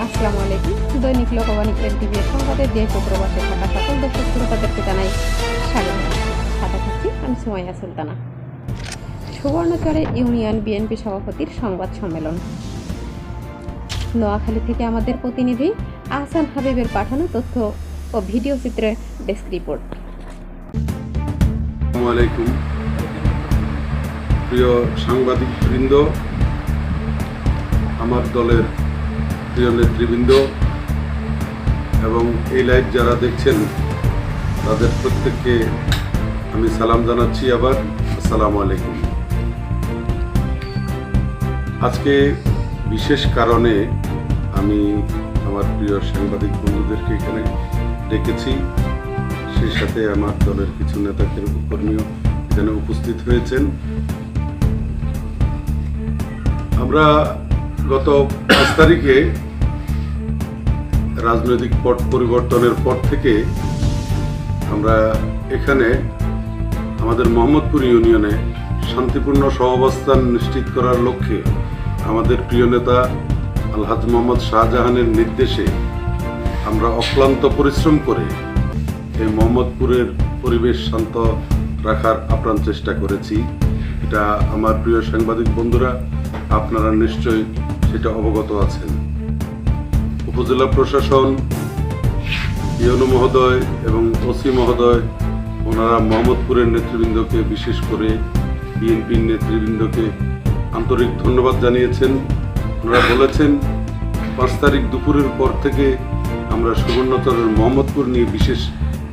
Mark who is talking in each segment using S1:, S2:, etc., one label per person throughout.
S1: আসসালামু আলাইকুম। দৈনিক লোকবাণী এনটিভি এর সংবাদে দেশ ও প্রবাসে থাকা সকল দর্শক শ্রোতাদেরকে জানাই স্বাগত। সাথে থাকছি আমি সুমাইয়া সুলতানা। সুবর্ণচরে ইউনিয়ন বিএনপি সভাপতির সংবাদ সম্মেলন। নোয়াখালী থেকে আমাদের প্রতিনিধি আহসান হাবিবের পাঠানো তথ্য ও ভিডিও চিত্রে ডেস্ক রিপোর্ট।
S2: আসসালামু আলাইকুম প্রিয় সাংবাদিকবৃন্দ, আমার দলের প্রিয় নেতৃবৃন্দ এবং এই লাইভ যারা দেখছেন তাদের প্রত্যেককে আমি সালাম জানাচ্ছি। আবার আসসালামু আলাইকুম। আজকে বিশেষ কারণে আমি আমার প্রিয় সাংবাদিক বন্ধুদেরকে এখানে ডেকেছি। সেই সাথে আমার দলের কিছু নেতা কর্মীও এখানে উপস্থিত হয়েছেন। আমরা গত 5 তারিখে রাজনৈতিক পট পরিবর্তনের পর থেকে আমরা এখানে আমাদের মোহাম্মদপুর ইউনিয়নে শান্তিপূর্ণ সহাবস্থান নিশ্চিত করার লক্ষ্যে আমাদের প্রিয় নেতা আলহাজ মোহাম্মদ শাহজাহানের নির্দেশে আমরা অক্লান্ত পরিশ্রম করে এই মোহাম্মদপুরের পরিবেশ শান্ত রাখার আপ্রাণ চেষ্টা করেছি। এটা আমার প্রিয় সাংবাদিক বন্ধুরা আপনারা নিশ্চয়ই সেটা অবগত আছেন। উপজেলা প্রশাসন, ইউনো মহোদয় এবং ওসি মহোদয় ওনারা মোহাম্মদপুরের নেতৃবৃন্দকে, বিশেষ করে বিএনপির নেতৃবৃন্দকে আন্তরিক ধন্যবাদ জানিয়েছেন। ওনারা বলেছেন 5 তারিখ দুপুরের পর থেকে আমরা সুবর্ণচরের মোহাম্মদপুর নিয়ে বিশেষ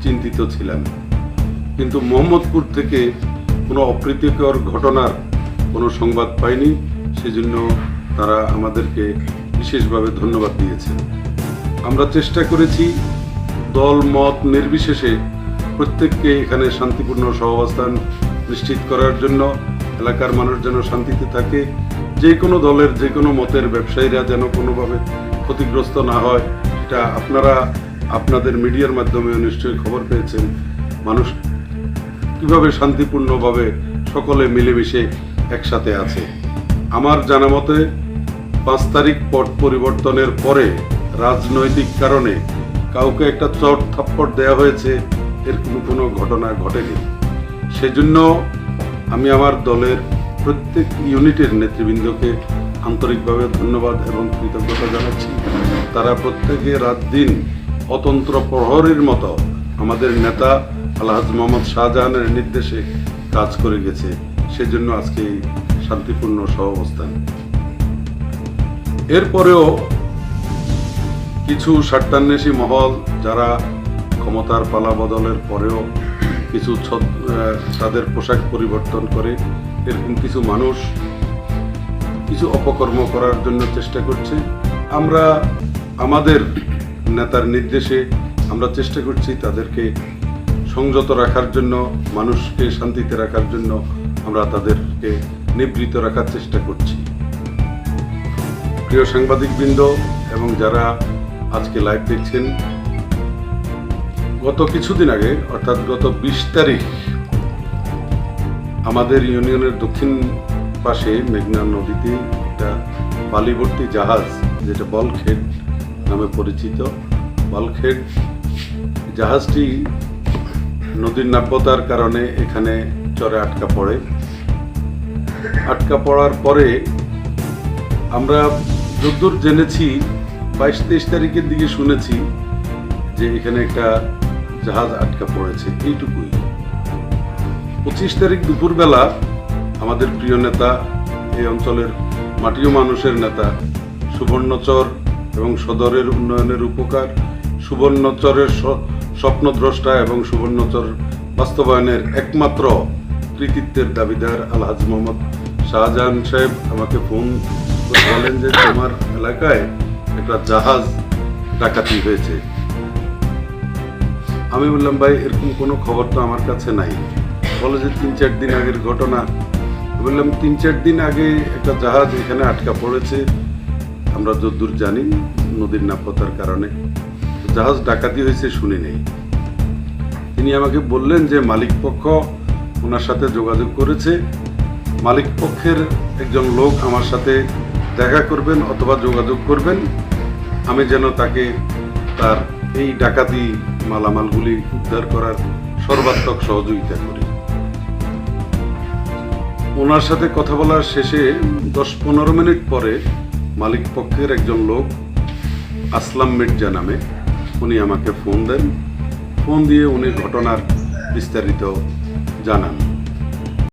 S2: চিন্তিত ছিলাম, কিন্তু মোহাম্মদপুর থেকে কোনো অপ্রীতিকর ঘটনার কোনো সংবাদ পাইনি। সেজন্য তারা আমাদেরকে বিশেষভাবে ধন্যবাদ দিয়েছেন। আমরা চেষ্টা করেছি দল মত নির্বিশেষে প্রত্যেককে এখানে শান্তিপূর্ণ সহাবস্থান নিশ্চিত করার জন্য, এলাকার মানুষ যেন শান্তিতে থাকে, যে কোনো দলের যে কোনো মতের ব্যবসায়ীরা যেন কোনোভাবে ক্ষতিগ্রস্ত না হয়। এটা আপনারা আপনাদের মিডিয়ার মাধ্যমে নিশ্চয়ই খবর পেয়েছেন, মানুষ কিভাবে শান্তিপূর্ণভাবে সকলে মিলেমিশে একসাথে আছে। আমার জানা মতে 5 তারিখ পট পরিবর্তনের পরে রাজনৈতিক কারণে কাউকে একটা চট থাপ্পড় দেওয়া হয়েছে, এর কোনো ঘটনা ঘটেনি। সেজন্য আমি আমার দলের প্রত্যেক ইউনিটের নেতৃবৃন্দকে আন্তরিকভাবে ধন্যবাদ এবং কৃতজ্ঞতা জানাচ্ছি। তারা প্রত্যেকে রাত দিন অতন্ত্র প্রহরীর মতো আমাদের নেতা আলহাজ মোহাম্মদ শাহজাহানের নির্দেশে কাজ করে গেছে। সেজন্য আজকে এই শান্তিপূর্ণ সহাবস্থান। এরপরেও কিছু স্বার্থান্বেষী মহল যারা ক্ষমতার পালা বদলের পরেও কিছু তাদের পোশাক পরিবর্তন করে, এরকম কিছু মানুষ কিছু অপকর্ম করার জন্য চেষ্টা করছে। আমরা আমাদের নেতার নির্দেশে আমরা চেষ্টা করছি তাদেরকে সংযত রাখার জন্য, মানুষকে শান্তিতে রাখার জন্য আমরা তাদেরকে নিবৃত্ত রাখার চেষ্টা করছি। প্রিয় সাংবাদিকবৃন্দ এবং যারা আজকে লাইভ দেখছেন, গত কিছুদিন আগে অর্থাৎ গত 20 তারিখ আমাদের ইউনিয়নের দক্ষিণ পাশে মেঘনা নদীতে একটা বালিভর্তি জাহাজ, যেটা বলখেড নামে পরিচিত, বলখেড জাহাজটি নদীর নাব্যতার কারণে এখানে চরে আটকা পড়ে। আটকা পড়ার পরে আমরা যতদূর জেনেছি 22-23 তারিখের দিকে শুনেছি যে এখানে একটা জাহাজ আটকা পড়েছে, এইটুকুই। 25 তারিখ দুপুরবেলা আমাদের প্রিয় নেতা, এই অঞ্চলের মাটিও মানুষের নেতা, সুবর্ণচর এবং সদরের উন্নয়নের উপকার, সুবর্ণচরের স্বপ্নদ্রষ্টা এবং সুবর্ণচর বাস্তবায়নের একমাত্র কৃতিত্বের দাবিদার আলহাজ মোহাম্মদ শাহজাহান সাহেব আমাকে ফোন করে বলেন যে তোমার এলাকায় একটা জাহাজ ডাকাতি হয়েছে। আমি বললাম, ভাই এরকম কোনো খবর তো আমার কাছে নাই। বলে যে 3-4 দিন আগের ঘটনা। বললাম 3-4 দিন আগে একটা জাহাজ এখানে আটকা পড়েছে, আমরা যতদূর জানি নদীর নাব্যতার কারণে। জাহাজ ডাকাতি হয়েছে শুনি নেই। তিনি আমাকে বললেন যে মালিক পক্ষ ওনার সাথে যোগাযোগ করেছে, মালিক পক্ষের একজন লোক আমার সাথে দেখা করবেন অথবা যোগাযোগ করবেন, আমি যেন তাকে তার এই ডাকাতি মালামালগুলি উদ্ধার করার সর্বাত্মক সহযোগিতা করি। ওনার সাথে কথা বলার শেষে 10-15 মিনিট পরে মালিক পক্ষের একজন লোক আসলাম মির্জা নামে উনি আমাকে ফোন দেন। ফোন দিয়ে উনি ঘটনার বিস্তারিত জানান।